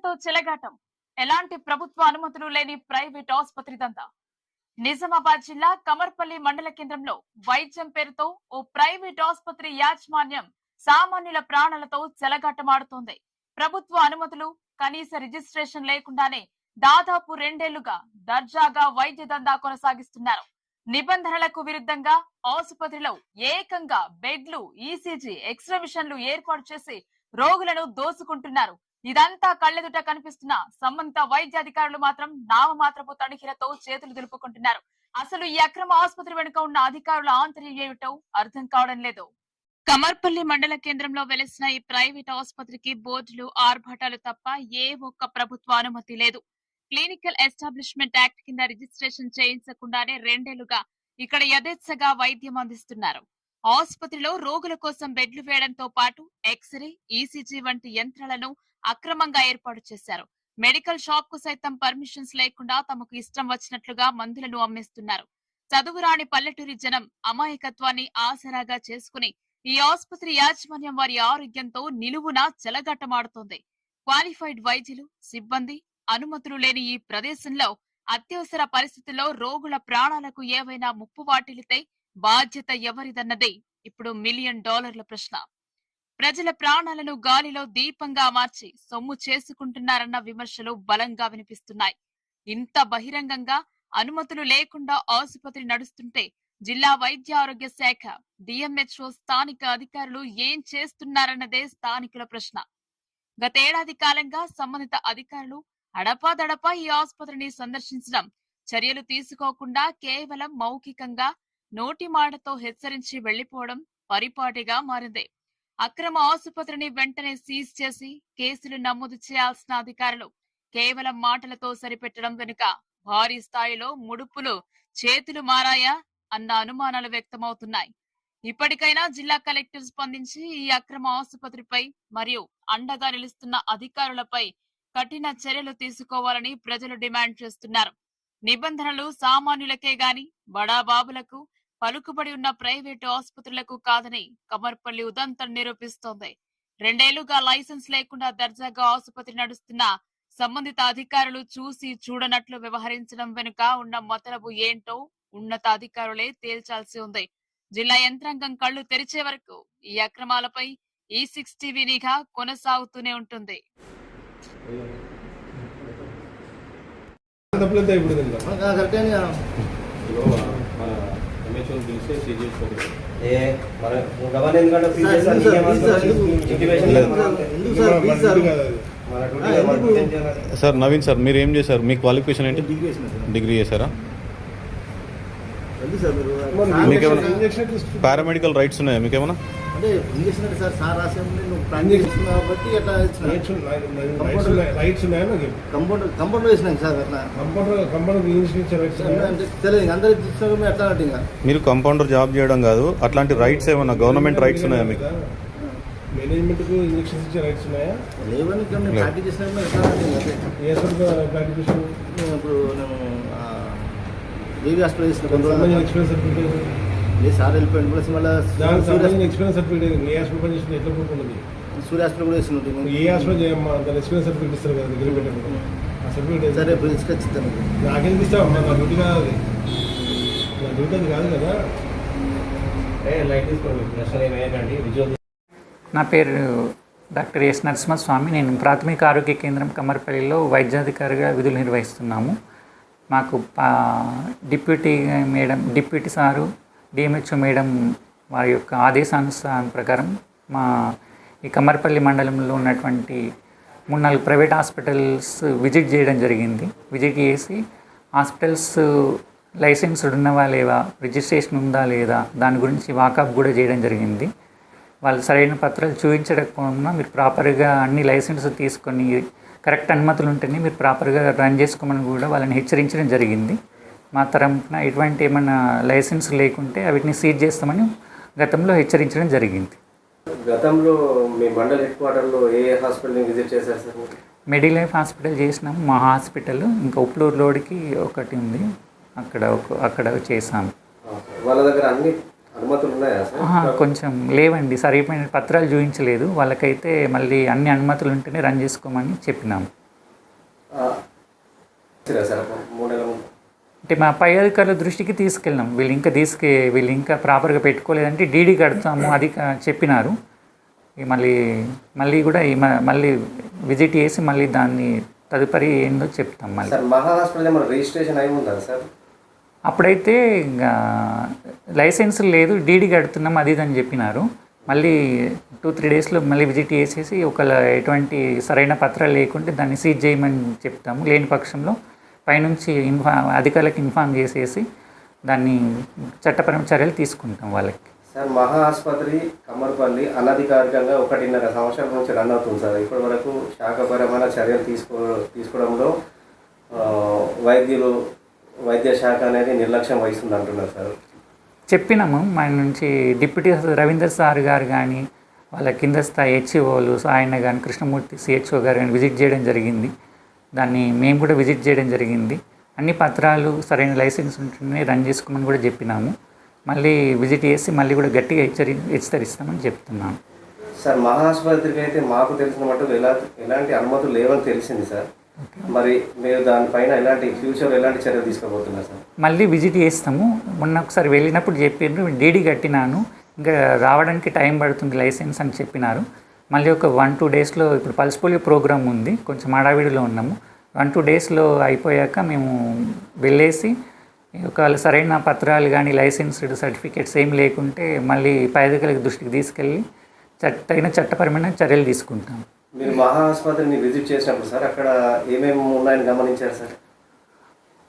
ప్రజలతో చెలగాటం. ఎలాంటి ప్రభుత్వ అనుమతులు లేని ప్రైవేట్ ఆసుపత్రి దందా. నిజామాబాద్ జిల్లా కమర్పల్లి మండల కేంద్రంలో వైద్యం పేరుతో ఓ ప్రైవేట్ ఆసుపత్రి యాజమాన్యం సామాన్యుల ప్రాణాలతో చెలగాటమాడుతోంది. ప్రభుత్వ అనుమతులు, కనీస రిజిస్ట్రేషన్ లేకుండానే దాదాపు 2 ఏళ్లుగా దర్జాగా వైద్య దందా కొనసాగిస్తున్నారు. నిబంధనలకు విరుద్ధంగా ఆసుపత్రిలో ఏకంగా బెడ్లు, ఈసీజీ, ఎక్స్రే మిషన్లు ఏర్పాటు చేసి రోగులను దోసుకుంటున్నారు. ఇదంతా కళ్ళెదుట కనిపిస్తున్న సంబంధిత వైద్య అధికారులు మాత్రం నామమాత్రపు తనిఖీలతో చేతులు దులుపుకుంటున్నారు. అసలు ఈ అక్రమ ఆసుపత్రి వెనుక ఉన్న అధికారుల ఆంతర్యం ఏమిటో అర్థం కావడం లేదు. కమర్పల్లి మండల కేంద్రంలో వెలిసిన ఈ ప్రైవేట్ ఆసుపత్రికి బోర్డులు, ఆర్భాటాలు తప్ప ఏ ఒక్క ప్రభుత్వ అనుమతి లేదు. క్లినికల్ ఎస్టాబ్లిష్మెంట్ యాక్ట్ కింద రిజిస్ట్రేషన్ చేయించకుండానే 2 ఏళ్లుగా ఇక్కడ యథేచ్ఛగా వైద్యం అందిస్తున్నారు. ఆసుపత్రిలో రోగుల కోసం బెడ్లు వేయడంతో పాటు ఎక్స్రే, ఈసీజీ వంటి యంత్రాలను అక్రమంగా ఏర్పాటు చేశారు. మెడికల్ షాప్ కు సైతం పర్మిషన్స్ లేకుండా తమకు ఇష్టం వచ్చినట్లుగా మందులను అమ్మేస్తున్నారు. చదువురాని పల్లెటూరి జనం అమాయకత్వాన్ని ఆసరాగా చేసుకుని ఈ ఆసుపత్రి యాజమాన్యం వారి ఆరోగ్యంతో నిలువునా చెలగట్టమాడుతోంది. క్వాలిఫైడ్ వైద్యులు, సిబ్బంది, అనుమతులు లేని ఈ ప్రదేశంలో అత్యవసర పరిస్థితుల్లో రోగుల ప్రాణాలకు ఏవైనా ముప్పు వాటిల్లితే బాధ్యత ఎవరిదన్నదే ఇప్పుడు $1 మిలియన్ ప్రశ్న. ప్రజల ప్రాణాలను గాలిలో దీపంగా మార్చి సొమ్ము చేసుకుంటున్నారన్న విమర్శలు బలంగా వినిపిస్తున్నాయి. ఇంత బహిరంగంగా అనుమతులు లేకుండా ఆసుపత్రి నడుస్తుంటే జిల్లా వైద్య ఆరోగ్య శాఖ, డిఎంహెచ్ఓ, స్థానిక అధికారులు ఏం చేస్తున్నారన్నదే స్థానికుల ప్రశ్న. గతేడాది కాలంగా సంబంధిత అధికారులు అడపాదడపా ఈ ఆసుపత్రిని సందర్శించడం, చర్యలు తీసుకోకుండా కేవలం మౌఖికంగా నోటి మాటతో హెచ్చరించి వెళ్లిపోవడం పరిపాటిగా మారింది. అక్రమ ఆసుపత్రిని వెంటనే సీజ్ చేసి కేసులు నమోదు చేయాల్సిన అధికారులు కేవలం మాటలతో సరిపెట్టడం వెనుక భారీ స్థాయిలో ముడుపులు, చేతులు మారాయా అన్న అనుమానాలు వ్యక్తమవుతున్నాయి. ఇప్పటికైనా జిల్లా కలెక్టర్ స్పందించి ఈ అక్రమ ఆసుపత్రిపై మరియు అండగా నిలుస్తున్న అధికారులపై కఠిన చర్యలు తీసుకోవాలని ప్రజలు డిమాండ్ చేస్తున్నారు. నిబంధనలు సామాన్యులకే గాని బడాబాబులకు, పలుకుబడి ఉన్న ప్రైవేటు ఆసుపత్రులకు కాదని కమర్పల్లి ఉదంతం నిరూపిస్తోంది. 2 ఏళ్లుగా లైసెన్స్ లేకుండా దర్జాగా ఆసుపత్రి నడుస్తున్న సంబంధిత అధికారులు చూసి చూడనట్లు వ్యవహరించడం వెనుక ఉన్న మతలబు ఏంటో ఉన్నత అధికారులే తేల్చాల్సి ఉంది. జిల్లా యంత్రాంగం కళ్లు తెరిచే వరకు ఈ అక్రమాలపై E6 టీవీ నిఘా కొనసాగుతూనే ఉంటుంది. సార్ నవీన్ సార్, మీరు ఏం చేశారు? మీ క్వాలిఫికేషన్ ఏంటి? డిగ్రీ చేశారా? మీకేమైనా పారామెడికల్ రైట్స్ ఉన్నాయా? మీకేమైనా మీరు కంపౌండర్ జాబ్ చేయడం కాదు, అట్లాంటి రైట్స్ ఏమన్నా గవర్నమెంట్ రైట్స్ ఉన్నాయా మీకు? మేనేజ్మెంట్ కు ఇంజెక్షన్స్ ఇచ్చే రైట్స్ ఉన్నాయా? లేవని ప్రాక్టీస్ చేసినా ఇప్పుడు ఏవి హాస్పిటల్ చేసిన ఎక్స్పీరియన్స్ సర్టిఫికేట్ లేదు సార్, వెళ్ళిపోయింది. ప్లస్ మళ్ళీ ఎక్స్పీరియన్స్ సర్టిఫికేట్ ఏ హాస్పిటల్ పని చేసిన ఎట్లా ప్రూఫ్ ఉన్నది? సూర్య హాస్పిటల్ కూడా వేసినట్టు ఏ హాస్పిటల్ చేయమ్మా, దాని ఎక్స్పీరియన్స్ సర్టిఫికేట్ ఇస్తారు కదా దగ్గర పెట్టారు. ఆ సర్టిఫికేట్ సరే తీసుకొచ్చిస్తాను. నాకేం ఇస్తావమ్మా? నా డ్యూటీ కాదు అది, నా డ్యూటీ అది కాదు కదా. లైట్ తీసుకోండి. నా పేరు డాక్టర్ ఎస్ నరసింహస్వామి. నేను ప్రాథమిక ఆరోగ్య కేంద్రం కమర్పల్లిలో వైద్యాధికారిగా విధులు నిర్వహిస్తున్నాము. మాకు డిప్యూటీ సారు, డిఎంహెచ్ఓ మేడం వారి యొక్క ఆదేశానుసారం ప్రకారం ఈ కమర్పల్లి మండలంలో ఉన్నటువంటి 3-4 ప్రైవేట్ హాస్పిటల్స్ విజిట్ చేయడం జరిగింది. విజిట్ చేసి హాస్పిటల్స్ లైసెన్స్డ్ ఉన్నవా లేవా, రిజిస్ట్రేషన్ ఉందా లేదా, దాని గురించి వాకప్ కూడా చేయడం జరిగింది. వాళ్ళు సరైన పత్రాలు చూపించకపోయినా మీరు ప్రాపర్గా అన్ని లైసెన్స్ తీసుకొని కరెక్ట్ అనుమతులు ఉంటేనే మీరు ప్రాపర్గా రన్ చేసుకోమని కూడా వాళ్ళని హెచ్చరించడం జరిగింది. మా తరపున ఎటువంటి ఏమైనా లైసెన్స్ లేకుంటే వీటిని సీజ్ చేస్తామని గతంలో హెచ్చరించడం జరిగింది. గతంలో మీ మండల హెడ్ క్వార్టర్లో ఏ హాస్పిటల్ని విజిట్ చేశారు సార్? మెడిలైఫ్ హాస్పిటల్ చేసినాము, మా హాస్పిటల్ ఇంకా ఉప్లూరు రోడ్కి ఒకటి ఉంది, అక్కడ చేసాము. వాళ్ళ దగ్గర అన్ని అనుమతులు ఉన్నాయా సార్? కొంచెం లేవండి, సరిపోయిన పత్రాలు చూపించలేదు. వాళ్ళకైతే మళ్ళీ అన్ని అనుమతులు ఉంటేనే రన్ చేసుకోమని చెప్పినాము. సార్ 3 నెలల ముందు అంటే మా పై అధికారుల దృష్టికి తీసుకెళ్ళాం. వీళ్ళు ఇంకా ప్రాపర్గా పెట్టుకోలేదంటే డీడీ కడతాము అది చెప్పినారు. మళ్ళీ కూడా మళ్ళీ విజిట్ చేసి మళ్ళీ దాన్ని తదుపరి ఏందో చెప్తాం. మళ్ళీ సార్ మహా హాస్పిటల్ ఏమైనా రిజిస్ట్రేషన్ అయి ఉందా సార్? అప్పుడైతే ఇంకా లైసెన్స్ లేదు, డీడీ కడుతున్నాం అది అని చెప్పినారు. మళ్ళీ 2-3 డేస్లో మళ్ళీ విజిట్ చేసేసి ఒకవేళ ఎటువంటి సరైన పత్రాలు లేకుంటే దాన్ని సీజ్ చేయమని చెప్తాము. లేని పక్షంలో పైనుంచి అధికారులకు ఇన్ఫామ్ చేసేసి దాన్ని చట్టపరమైన చర్యలు తీసుకుంటాం వాళ్ళకి. సార్ మహా ఆసుపత్రి కమ్మర్పల్లి అనధికారికంగా 1.5 సంవత్సరాల నుంచి రన్ అవుతుంది సార్. ఇప్పటి వరకు శాఖపరమైన చర్యలు తీసుకోవడంలో వైద్య శాఖ అనేది నిర్లక్ష్యం వహిస్తుంది అంటున్నారు సార్. చెప్పినాము మన నుంచి డిప్యూటీ రవీందర్ సార్ గారు కానీ వాళ్ళ కింద స్థాయి హెచ్ఓలు ఆయన కానీ కృష్ణమూర్తి సిహెచ్ఓ గారు కానీ విజిట్ చేయడం జరిగింది. దాన్ని మేము కూడా విజిట్ చేయడం జరిగింది. అన్ని పత్రాలు సరైన లైసెన్స్ ఉంటేనే రన్ చేసుకోమని కూడా చెప్పినాము. మళ్ళీ విజిట్ చేసి మళ్ళీ కూడా గట్టిగా హెచ్చరిస్తామని చెప్తున్నాను. సార్ మహా ఆసుపత్రికి అయితే మాకు తెలిసిన మటుకు ఎలాంటి అనుమతులు లేవని తెలిసింది సార్. మరి మీరు దానిపైన ఫ్యూచర్లో ఎలాంటి చర్యలు తీసుకోబోతున్నారు సార్? మళ్ళీ విజిట్ చేస్తాము. మొన్న ఒకసారి వెళ్ళినప్పుడు చెప్పారు డీడీ కట్టినాను, ఇంకా రావడానికి టైం పడుతుంది లైసెన్స్ అని చెప్పినారు. మళ్ళీ ఒక 1-2 డేస్లో ఇప్పుడు పల్స్ పోలియో ప్రోగ్రామ్ ఉంది, కొంచెం హడావిడిలో ఉన్నాము. 1-2 డేస్లో అయిపోయాక మేము వెళ్ళేసి ఒకవేళ సరైన పత్రాలు కానీ లైసెన్స్డ్ సర్టిఫికేట్స్ ఏం లేకుంటే మళ్ళీ పై అధికారుల దృష్టికి తీసుకెళ్ళి తగిన చట్టపరమైన చర్యలు తీసుకుంటాం. మీరు మహా ఆసుపత్రిని విజిట్ చేసినప్పుడు సార్ అక్కడ ఏమేమి ఉన్నాయని గమనించారు సార్?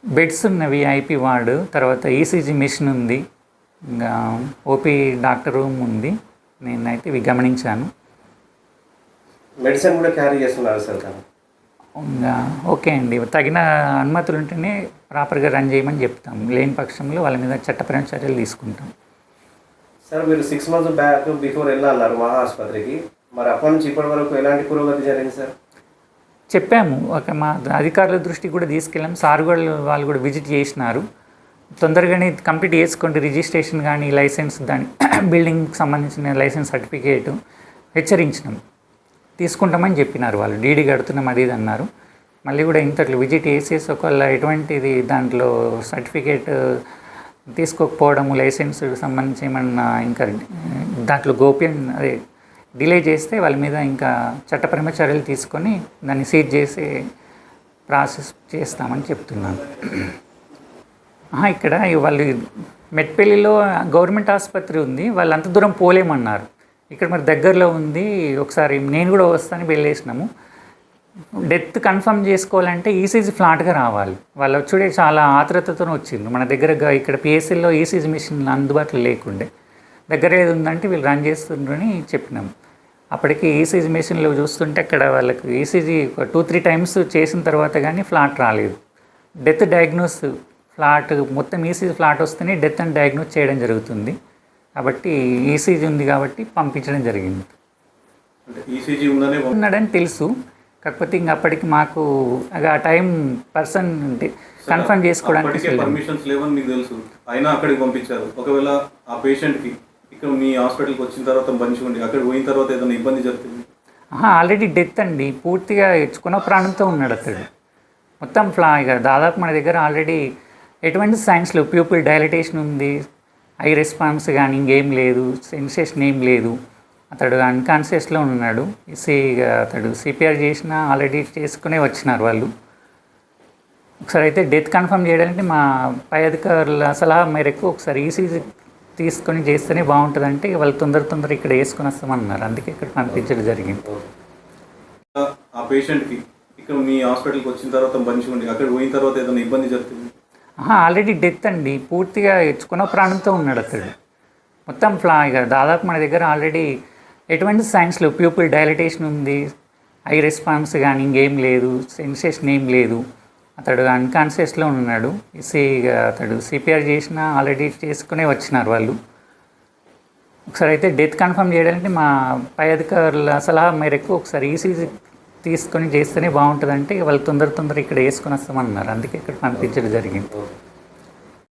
బెడ్స్ ఉన్నవి, ఐపీ వార్డు, తర్వాత ఈసీజీ మిషన్ ఉంది, ఇంకా ఓపీ డాక్టర్ రూమ్ ఉంది. నేనైతే ఇవి గమనించాను. మెడిసిన్ కూడా క్యారీ చేస్తున్నారు సార్? ఇంకా ఓకే అండి, తగిన అనుమతులు ఉంటేనే ప్రాపర్గా రన్ చేయమని చెప్తాం. లేని పక్షంలో వాళ్ళ మీద చట్టపరమైన చర్యలు తీసుకుంటాం. సార్ మీరు 6 months బ్యాక్ బిఫోర్ వెళ్ళాలన్నారు మహా ఆసుపత్రికి, మరి అప్పటి నుంచి ఇప్పటి వరకు ఎలాంటి పురోగతి జరిగింది సార్? చెప్పాము, మా అధికారుల దృష్టికి కూడా తీసుకెళ్ళాము. సార్ వాళ్ళు కూడా విజిట్ చేసినారు. తొందరగానే కంప్లీట్ చేసుకోండి రిజిస్ట్రేషన్ కానీ లైసెన్స్ దాని బిల్డింగ్కి సంబంధించిన లైసెన్స్ సర్టిఫికేట్ హెచ్చరించినాం, తీసుకుంటామని చెప్పినారు. వాళ్ళు డీడీ కడుతున్నాం అది ఇది అన్నారు. మళ్ళీ కూడా ఇంతట్లో విజిట్ చేసేసి ఒకవేళ ఎటువంటిది దాంట్లో సర్టిఫికేట్ తీసుకోకపోవడము లైసెన్స్ సంబంధించి ఏమన్నా ఇంకా దాంట్లో డిలే చేస్తే వాళ్ళ మీద ఇంకా చట్టపరమైన చర్యలు తీసుకొని దాన్ని సీజ్ చేసి ప్రాసెస్ చేస్తామని చెప్తున్నాను. ఇక్కడ వాళ్ళు మెట్పల్లిలో గవర్నమెంట్ ఆసుపత్రి ఉంది, వాళ్ళు అంత దూరం పోలేమన్నారు. ఇక్కడ మరి దగ్గరలో ఉంది, ఒకసారి నేను కూడా వస్తాను వెళ్ళేసినాము. డెత్ కన్ఫర్మ్ చేసుకోవాలంటే ఈసీజీ ఫ్లాట్గా రావాలి. వాళ్ళు వచ్చుడే చాలా ఆత్రుతతో వచ్చిండ్రు. మన దగ్గర ఇక్కడ పిఎస్ఎల్లో ఈసీజీ మిషన్ అందుబాటులో లేకుండే, దగ్గర ఏది ఉందంటే వీళ్ళు రన్ చేస్తుండ్రని చెప్పినాము. అప్పటికి ఈసీజీ మిషన్లో చూస్తుంటే అక్కడ వాళ్ళకి ఈసీజీ 2-3 times చేసిన తర్వాత కానీ ఫ్లాట్ రాలేదు. డెత్ డయాగ్నోస్ ఫ్లాట్ మొత్తం ఈసీజీ ఫ్లాట్ వస్తేనే డెత్ అని డయాగ్నోస్ చేయడం జరుగుతుంది. కాబట్టి ఈసీజీ ఉంది కాబట్టి పంపించడం జరిగింది. ఈసీజీ ఉన్నాడని తెలుసు, కాకపోతే ఇంక అప్పటికి మాకు ఆ టైం పర్సన్ కన్ఫర్మ్ చేసుకోవడానికి పర్మిషన్స్ లేవని మీకు తెలుసు, అయినా అక్కడికి పంపించారు. ఒకవేళ ఆ పేషెంట్కి ఇక్కడ మీ హాస్పిటల్కి వచ్చిన తర్వాత పంచుకోండి, అక్కడికి పోయిన తర్వాత ఏదైనా ఇబ్బంది జరుగుతుంది? ఆల్రెడీ డెత్ అండి, పూర్తిగా ఇచ్చుకున్న ప్రాణంతో ఉన్నాడు అతడు. మొత్తం దాదాపు మన దగ్గర ఆల్రెడీ ఎటువంటి సైన్స్లో ప్యూపిల్ డైలటేషన్ ఉంది, ఐ రెస్పాన్స్ కానీ ఇంకేం లేదు, సెన్సేషన్ ఏం లేదు. అతడు అన్కాన్షియస్లో ఉన్నాడు. అతడు సిపిఆర్ చేసినా ఆల్రెడీ చేసుకునే వచ్చినారు వాళ్ళు. ఒకసారి అయితే డెత్ కన్ఫర్మ్ చేయడానికి మా పై అధికారుల సలహా మేరకు ఒకసారి ఈసీజీ తీసుకొని చేస్తేనే బాగుంటుందంటే వాళ్ళు తొందర ఇక్కడ వేసుకొని వస్తామన్నారు. అందుకే ఇక్కడ పంపించడం జరిగింది. ఆ పేషెంట్కి ఇక్కడ మీ హాస్పిటల్కి వచ్చిన తర్వాత పంచుకోండి, అక్కడికి పోయిన తర్వాత ఏదైనా ఇబ్బంది జరుగుతుంది? ఆల్రెడీ డెత్ అండి, పూర్తిగా ఇచ్చుకున్న ప్రాణంతో ఉన్నాడు అతడు. మొత్తం దాదాపు మన దగ్గర ఆల్రెడీ ఎటువంటి సైన్స్లో ప్యూపిల్ డైలటేషన్ ఉంది, ఐ రెస్పాన్స్ కానీ ఇంకేం లేదు, సెన్సేషన్ ఏం లేదు. అతడు అన్కాన్షియస్లో ఉన్నాడు. అతడు సిపిఆర్ చేసినా ఆల్రెడీ చేసుకునే వచ్చినారు వాళ్ళు. ఒకసారి అయితే డెత్ కన్ఫర్మ్ చేయడానికి మా పై అధికారుల సలహా మేరకు ఒకసారి ఈసీజీ తీసుకొని చేస్తేనే బాగుంటుందంటే వాళ్ళు తొందర ఇక్కడ వేసుకొని వస్తామన్నారు. అందుకే ఇక్కడ పంపించడం జరిగింది.